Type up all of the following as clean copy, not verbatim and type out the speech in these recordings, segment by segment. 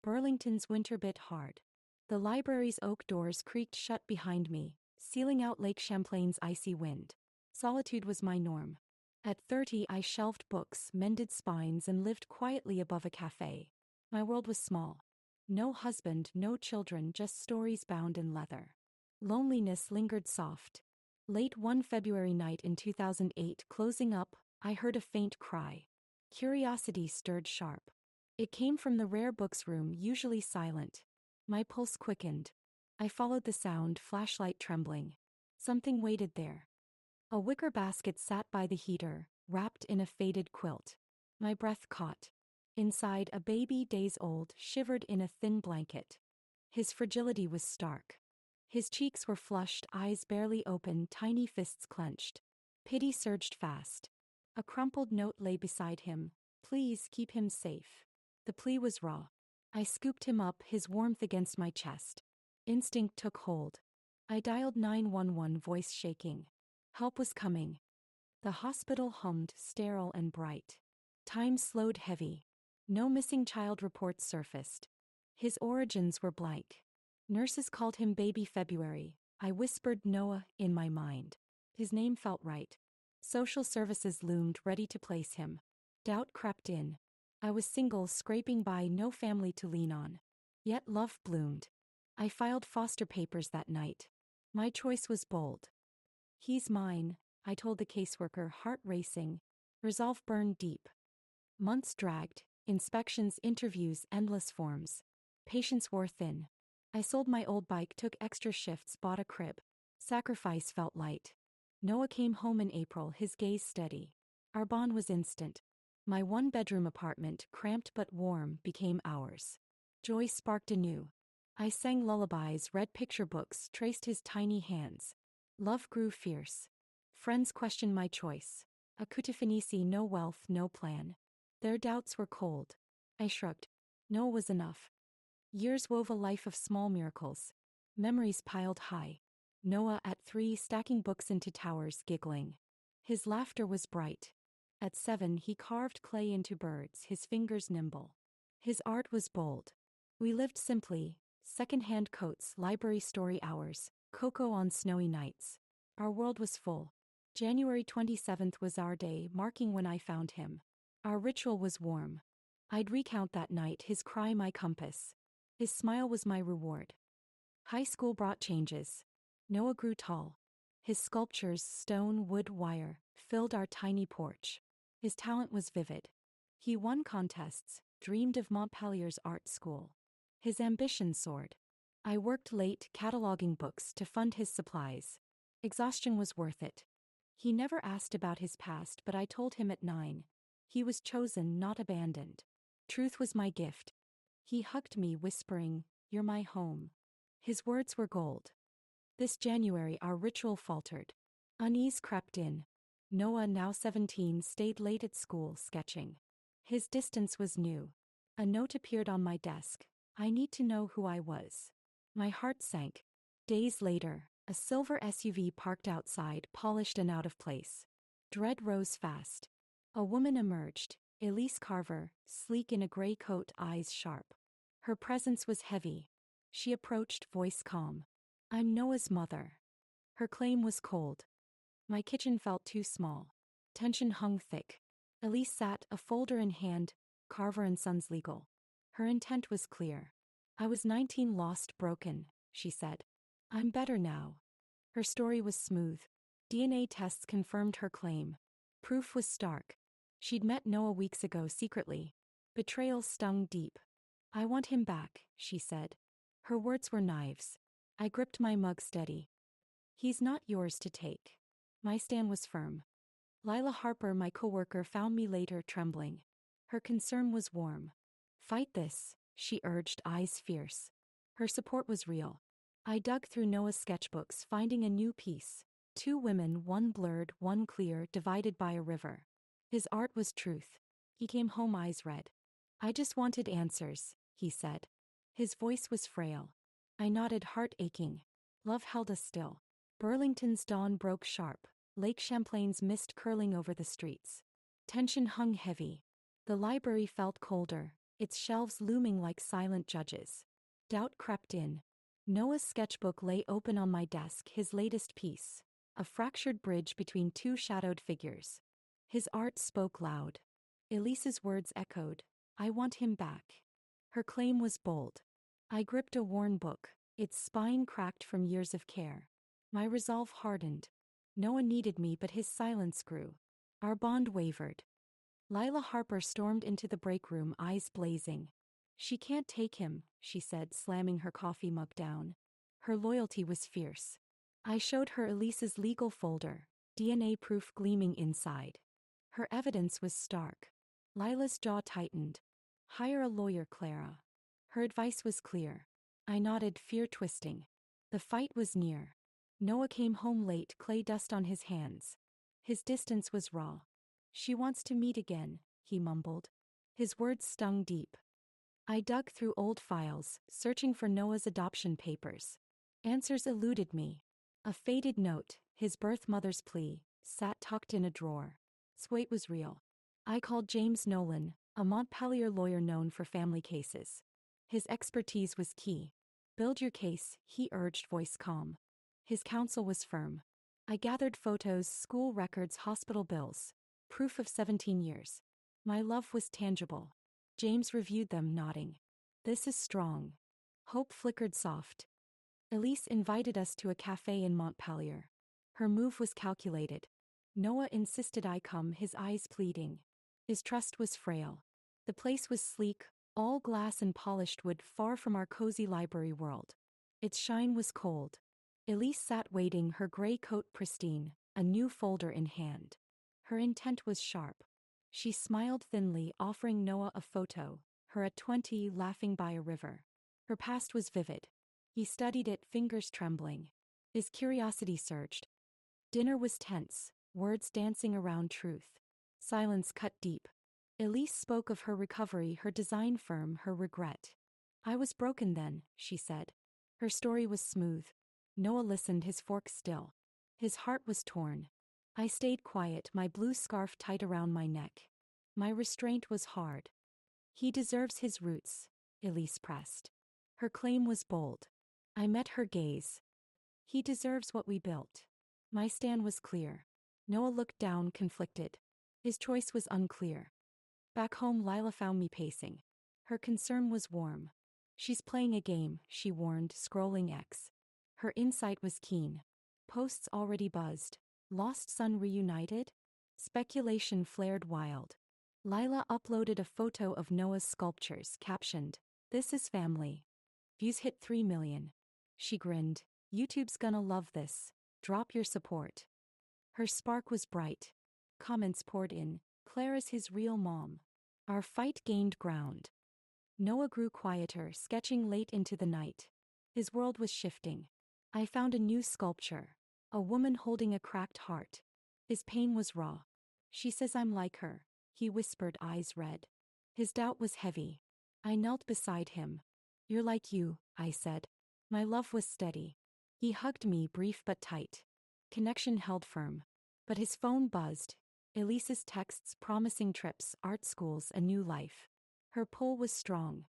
Burlington's winter bit hard. The library's oak doors creaked shut behind me, sealing out Lake Champlain's icy wind. Solitude was my norm. At 30, I shelved books, mended spines, and lived quietly above a cafe. My world was small. No husband, no children, just stories bound in leather. Loneliness lingered soft. Late one February night in 2008, closing up, I heard a faint cry. Curiosity stirred sharp. It came from the rare books room, usually silent. My pulse quickened. I followed the sound, flashlight trembling. Something waited there. A wicker basket sat by the heater, wrapped in a faded quilt. My breath caught. Inside, a baby, days old, shivered in a thin blanket. His fragility was stark. His cheeks were flushed, eyes barely open, tiny fists clenched. Pity surged fast. A crumpled note lay beside him. Please keep him safe. The plea was raw. I scooped him up, his warmth against my chest. Instinct took hold. I dialed 911, voice shaking. Help was coming. The hospital hummed, sterile and bright. Time slowed heavy. No missing child reports surfaced. His origins were blank. Nurses called him Baby February. I whispered Noah in my mind. His name felt right. Social services loomed, ready to place him. Doubt crept in. I was single, scraping by, no family to lean on. Yet love bloomed. I filed foster papers that night. My choice was bold. He's mine, I told the caseworker, heart racing. Resolve burned deep. Months dragged, inspections, interviews, endless forms. Patience wore thin. I sold my old bike, took extra shifts, bought a crib. Sacrifice felt light. Noah came home in April, his gaze steady. Our bond was instant. My one-bedroom apartment, cramped but warm, became ours. Joy sparked anew. I sang lullabies, read picture books, traced his tiny hands. Love grew fierce. Friends questioned my choice. A Kutafinisi, no wealth, no plan. Their doubts were cold. I shrugged. No was enough. Years wove a life of small miracles. Memories piled high. Noah at 3, stacking books into towers, giggling. His laughter was bright. At 7, he carved clay into birds, his fingers nimble. His art was bold. We lived simply. Second-hand coats, library story hours, cocoa on snowy nights. Our world was full. January 27th was our day, marking when I found him. Our ritual was warm. I'd recount that night, his cry my compass. His smile was my reward. High school brought changes. Noah grew tall. His sculptures, stone, wood, wire, filled our tiny porch. His talent was vivid. He won contests, dreamed of Montpellier's art school. His ambition soared. I worked late, cataloging books to fund his supplies. Exhaustion was worth it. He never asked about his past, but I told him at 9. He was chosen, not abandoned. Truth was my gift. He hugged me, whispering, "You're my home." His words were gold. This January our ritual faltered. Unease crept in. Noah, now 17, stayed late at school, sketching. His distance was new. A note appeared on my desk. I need to know who I was. My heart sank. Days later, a silver SUV parked outside, polished and out of place. Dread rose fast. A woman emerged, Elise Carver, sleek in a gray coat, eyes sharp. Her presence was heavy. She approached, voice calm. "I'm Noah's mother." Her claim was cold. My kitchen felt too small. Tension hung thick. Elise sat, a folder in hand, Carver and Sons Legal. Her intent was clear. "I was 19, lost, broken," she said. "I'm better now." Her story was smooth. DNA tests confirmed her claim. Proof was stark. She'd met Noah weeks ago secretly. Betrayal stung deep. "I want him back," she said. Her words were knives. I gripped my mug steady. "He's not yours to take." My stand was firm. Lila Harper, my coworker, found me later, trembling. Her concern was warm. "Fight this," she urged, eyes fierce. Her support was real. I dug through Noah's sketchbooks, finding a new piece. 2 women, one blurred, one clear, divided by a river. His art was truth. He came home, eyes red. "I just wanted answers," he said. His voice was frail. I nodded, heart aching. Love held us still. Burlington's dawn broke sharp, Lake Champlain's mist curling over the streets. Tension hung heavy. The library felt colder. its shelves looming like silent judges. Doubt crept in. Noah's sketchbook lay open on my desk, his latest piece, a fractured bridge between two shadowed figures. His art spoke loud. Elise's words echoed, "I want him back." Her claim was bold. I gripped a worn book, its spine cracked from years of care. My resolve hardened. Noah needed me, but his silence grew. Our bond wavered. Lila Harper stormed into the break room, eyes blazing. "She can't take him," she said, slamming her coffee mug down. Her loyalty was fierce. I showed her Elise's legal folder, DNA proof gleaming inside. Her evidence was stark. Lila's jaw tightened. "Hire a lawyer, Clara." Her advice was clear. I nodded, fear twisting. The fight was near. Noah came home late, clay dust on his hands. His distance was raw. "She wants to meet again," he mumbled. His words stung deep. I dug through old files, searching for Noah's adoption papers. Answers eluded me. A faded note, his birth mother's plea, sat tucked in a drawer. Swait was real. I called James Nolan, a Montpelier lawyer known for family cases. His expertise was key. "Build your case," he urged, voice calm. His counsel was firm. I gathered photos, school records, hospital bills. Proof of 17 years. My love was tangible. James reviewed them, nodding. "This is strong." Hope flickered soft. Elise invited us to a cafe in Montpelier. Her move was calculated. Noah insisted I come, his eyes pleading. His trust was frail. The place was sleek, all glass and polished wood, far from our cozy library world. Its shine was cold. Elise sat waiting, her gray coat pristine, a new folder in hand. Her intent was sharp. She smiled thinly, offering Noah a photo, her at 20 laughing by a river. Her past was vivid. He studied it, fingers trembling. His curiosity surged. Dinner was tense, words dancing around truth. Silence cut deep. Elise spoke of her recovery, her design firm, her regret. "I was broken then," she said. Her story was smooth. Noah listened, his fork still. His heart was torn. I stayed quiet, my blue scarf tight around my neck. My restraint was hard. "He deserves his roots," Elise pressed. Her claim was bold. I met her gaze. "He deserves what we built." My stand was clear. Noah looked down, conflicted. His choice was unclear. Back home, Lila found me pacing. Her concern was warm. "She's playing a game," she warned, scrolling X. Her insight was keen. Posts already buzzed. Lost son reunited? Speculation flared wild. Lila uploaded a photo of Noah's sculptures, captioned, "This is family." Views hit 3 million. She grinned. "YouTube's gonna love this. Drop your support." Her spark was bright. Comments poured in. "Clara's his real mom." Our fight gained ground. Noah grew quieter, sketching late into the night. His world was shifting. I found a new sculpture. A woman holding a cracked heart. His pain was raw. "She says I'm like her," he whispered, eyes red. His doubt was heavy. I knelt beside him. "You're like you," I said. My love was steady. He hugged me, brief but tight. Connection held firm. But his phone buzzed. Elise's texts promising trips, art schools, a new life. Her pull was strong.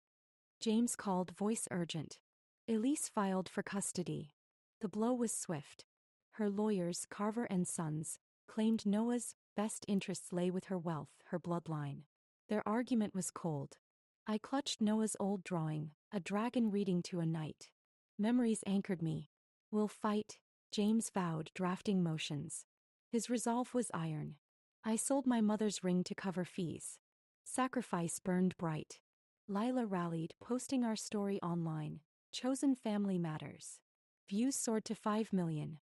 James called, voice urgent. Elise filed for custody. The blow was swift. Her lawyers, Carver and Sons, claimed Noah's best interests lay with her wealth, her bloodline. Their argument was cold. I clutched Noah's old drawing, a dragon reading to a knight. Memories anchored me. "We'll fight," James vowed, drafting motions. His resolve was iron. I sold my mother's ring to cover fees. Sacrifice burned bright. Lila rallied, posting our story online. Chosen family matters. Views soared to 5 million.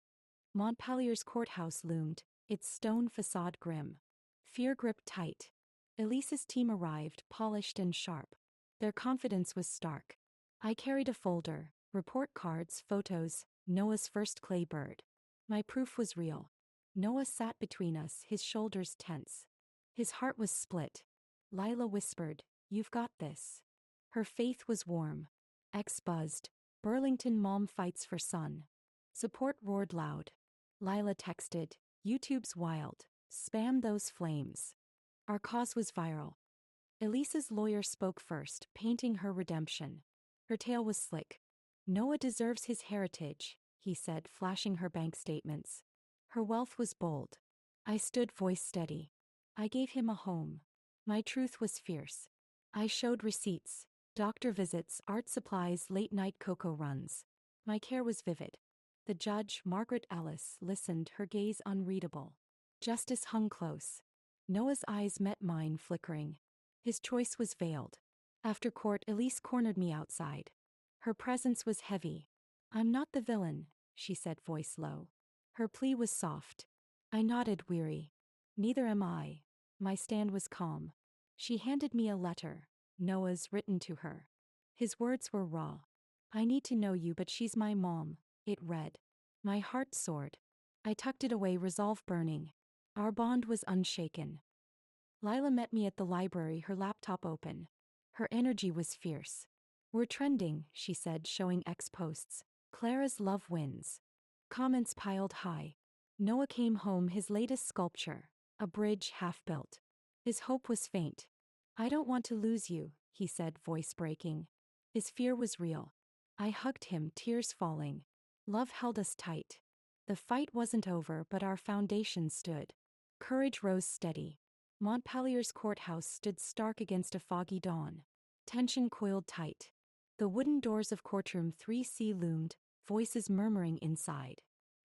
Montpelier's courthouse loomed, its stone facade grim. Fear gripped tight. Elise's team arrived, polished and sharp. Their confidence was stark. I carried a folder, report cards, photos, Noah's first clay bird. My proof was real. Noah sat between us, his shoulders tense. His heart was split. Lila whispered, "You've got this." Her faith was warm. X buzzed. "Burlington mom fights for son." Support roared loud. Lila texted, "YouTube's wild. Spam those flames." Our cause was viral. Elisa's lawyer spoke first, painting her redemption. Her tale was slick. Noah deserves his heritage, he said, flashing her bank statements. Her wealth was bold. I stood, voice steady. I gave him a home. My truth was fierce. I showed receipts, doctor visits, art supplies, late-night cocoa runs. My care was vivid. The judge, Margaret Ellis, listened, her gaze unreadable. Justice hung close. Noah's eyes met mine, flickering. His choice was veiled. After court, Elise cornered me outside. Her presence was heavy. I'm not the villain, she said, voice low. Her plea was soft. I nodded, weary. Neither am I. My stand was calm. She handed me a letter, Noah's, written to her. His words were raw. I need to know you, but she's my mom, it read. My heart soared. I tucked it away, resolve burning. Our bond was unshaken. Lila met me at the library, her laptop open. Her energy was fierce. We're trending, she said, showing X posts. Clara's love wins. Comments piled high. Noah came home, his latest sculpture, a bridge half built. His hope was faint. I don't want to lose you, he said, voice breaking. His fear was real. I hugged him, tears falling. Love held us tight. The fight wasn't over, but our foundation stood. Courage rose steady. Montpelier's courthouse stood stark against a foggy dawn. Tension coiled tight. The wooden doors of courtroom 3C loomed, voices murmuring inside.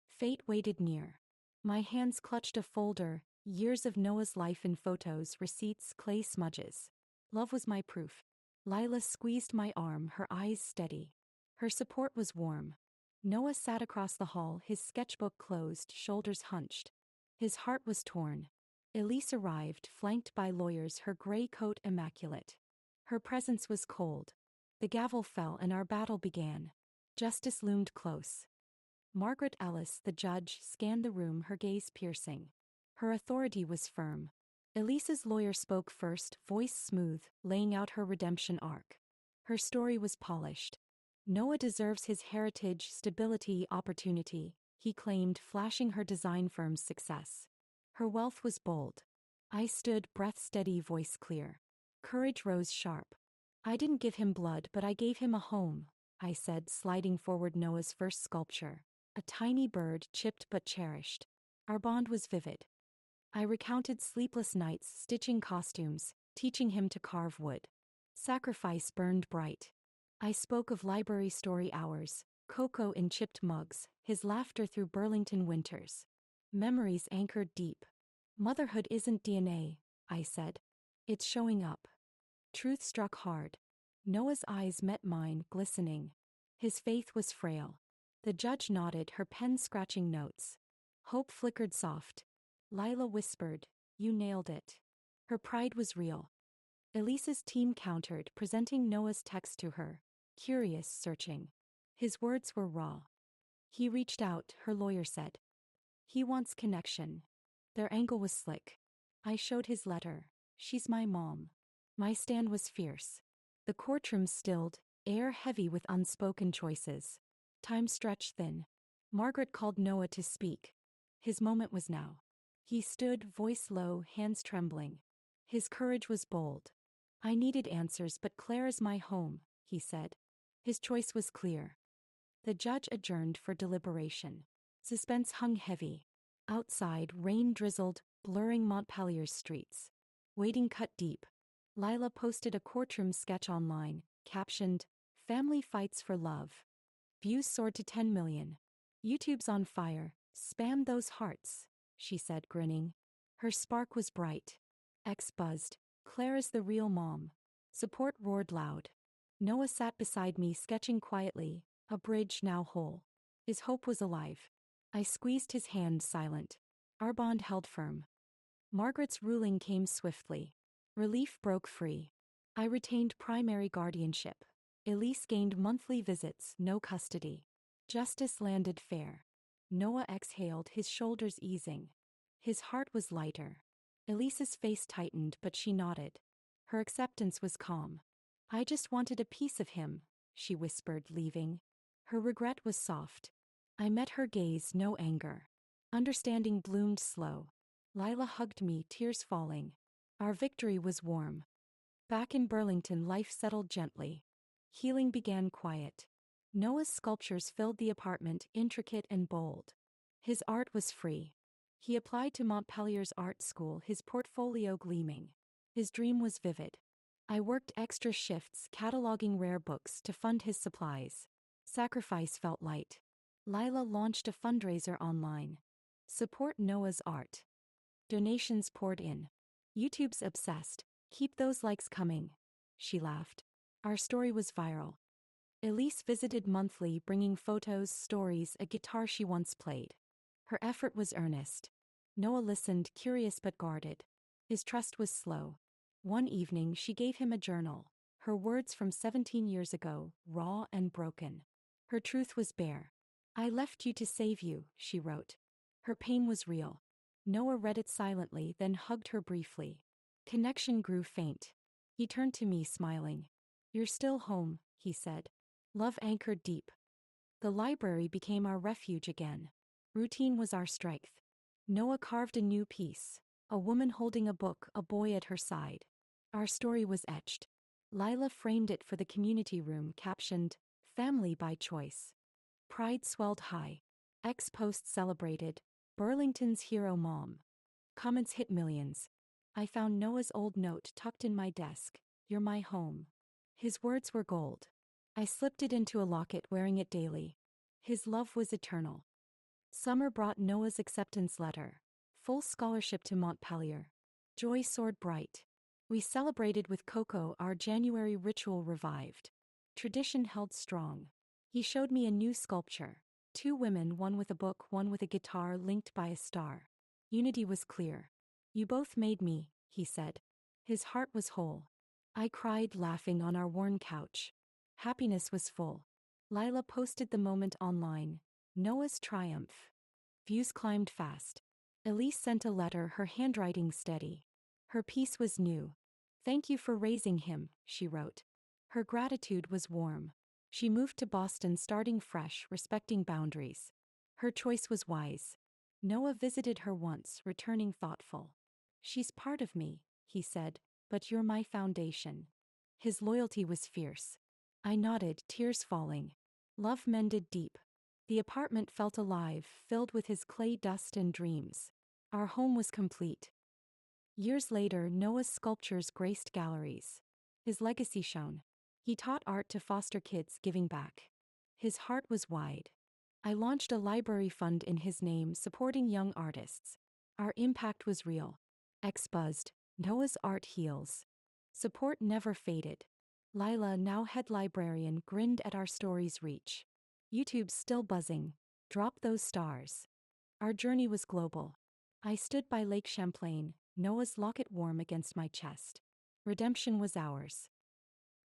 Fate waited near. My hands clutched a folder, years of Noah's life in photos, receipts, clay smudges. Love was my proof. Lila squeezed my arm, her eyes steady. Her support was warm. Noah sat across the hall, his sketchbook closed, shoulders hunched. His heart was torn. Elise arrived, flanked by lawyers, her gray coat immaculate. Her presence was cold. The gavel fell and our battle began. Justice loomed close. Margaret Ellis, the judge, scanned the room, her gaze piercing. Her authority was firm. Elisa's lawyer spoke first, voice smooth, laying out her redemption arc. Her story was polished. Noah deserves his heritage, stability, opportunity, he claimed, flashing her design firm's success. Her wealth was bold. I stood, breath steady, voice clear. Courage rose sharp. I didn't give him blood, but I gave him a home, I said, sliding forward Noah's first sculpture. A tiny bird, chipped but cherished. Our bond was vivid. I recounted sleepless nights, stitching costumes, teaching him to carve wood. Sacrifice burned bright. I spoke of library story hours, cocoa in chipped mugs, his laughter through Burlington winters. Memories anchored deep. Motherhood isn't DNA, I said. It's showing up. Truth struck hard. Noah's eyes met mine, glistening. His faith was frail. The judge nodded, her pen scratching notes. Hope flickered soft. Lila whispered, "You nailed it." Her pride was real. Elisa's team countered, presenting Noah's text to her. Curious, searching. His words were raw. He reached out, her lawyer said. He wants connection. Their angle was slick. I showed his letter. She's my mom. My stand was fierce. The courtroom stilled, air heavy with unspoken choices. Time stretched thin. Margaret called Noah to speak. His moment was now. He stood, voice low, hands trembling. His courage was bold. I needed answers, but Clara's my home, he said. His choice was clear. The judge adjourned for deliberation. Suspense hung heavy. Outside, rain drizzled, blurring Montpelier's streets. Waiting cut deep. Lila posted a courtroom sketch online, captioned, "Family fights for love." Views soared to 10 million. YouTube's on fire. Spam those hearts, she said, grinning. Her spark was bright. X buzzed. Clara's the real mom. Support roared loud. Noah sat beside me, sketching quietly, a bridge now whole. His hope was alive. I squeezed his hand, silent. Our bond held firm. Margaret's ruling came swiftly. Relief broke free. I retained primary guardianship. Elise gained monthly visits, no custody. Justice landed fair. Noah exhaled, his shoulders easing. His heart was lighter. Elise's face tightened, but she nodded. Her acceptance was calm. I just wanted a piece of him, she whispered, leaving. Her regret was soft. I met her gaze, no anger. Understanding bloomed slow. Lila hugged me, tears falling. Our victory was warm. Back in Burlington, life settled gently. Healing began quiet. Noah's sculptures filled the apartment, intricate and bold. His art was free. He applied to Montpellier's art school, his portfolio gleaming. His dream was vivid. I worked extra shifts cataloging rare books to fund his supplies. Sacrifice felt light. Lila launched a fundraiser online. Support Noah's art. Donations poured in. YouTube's obsessed. Keep those likes coming. She laughed. Our story was viral. Elise visited monthly, bringing photos, stories, a guitar she once played. Her effort was earnest. Noah listened, curious but guarded. His trust was slow. One evening she gave him a journal. Her words from 17 years ago, raw and broken. Her truth was bare. I left you to save you, she wrote. Her pain was real. Noah read it silently, then hugged her briefly. Connection grew faint. He turned to me, smiling. You're still home, he said. Love anchored deep. The library became our refuge again. Routine was our strength. Noah carved a new piece. A woman holding a book, a boy at her side. Our story was etched. Lila framed it for the community room, captioned, Family by Choice. Pride swelled high. Ex-posts celebrated, Burlington's hero mom. Comments hit millions. I found Noah's old note tucked in my desk. You're my home. His words were gold. I slipped it into a locket, wearing it daily. His love was eternal. Summer brought Noah's acceptance letter. Full scholarship to Montpellier. Joy soared bright. We celebrated with cocoa, our January ritual revived. Tradition held strong. He showed me a new sculpture. Two women, one with a book, one with a guitar, linked by a star. Unity was clear. You both made me, he said. His heart was whole. I cried, laughing on our worn couch. Happiness was full. Lila posted the moment online. Noah's triumph. Views climbed fast. Elise sent a letter, her handwriting steady. Her piece was new. Thank you for raising him, she wrote. Her gratitude was warm. She moved to Boston, starting fresh, respecting boundaries. Her choice was wise. Noah visited her once, returning thoughtful. She's part of me, he said, but you're my foundation. His loyalty was fierce. I nodded, tears falling. Love mended deep. The apartment felt alive, filled with his clay dust and dreams. Our home was complete. Years later, Noah's sculptures graced galleries. His legacy shone. He taught art to foster kids, giving back. His heart was wide. I launched a library fund in his name, supporting young artists. Our impact was real. X buzzed. Noah's art heals. Support never faded. Lila, now head librarian, grinned at our story's reach. YouTube's still buzzing. Drop those stars. Our journey was global. I stood by Lake Champlain, Noah's locket warm against my chest. Redemption was ours.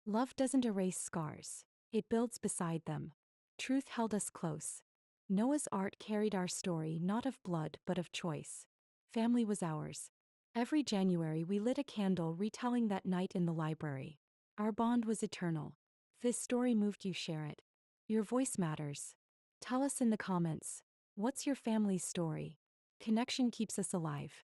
Love doesn't erase scars. It builds beside them. Truth held us close. Noah's art carried our story, not of blood but of choice. Family was ours. Every January we lit a candle, retelling that night in the library. Our bond was eternal. If this story moved you, share it. Your voice matters. Tell us in the comments. What's your family's story? Connection keeps us alive.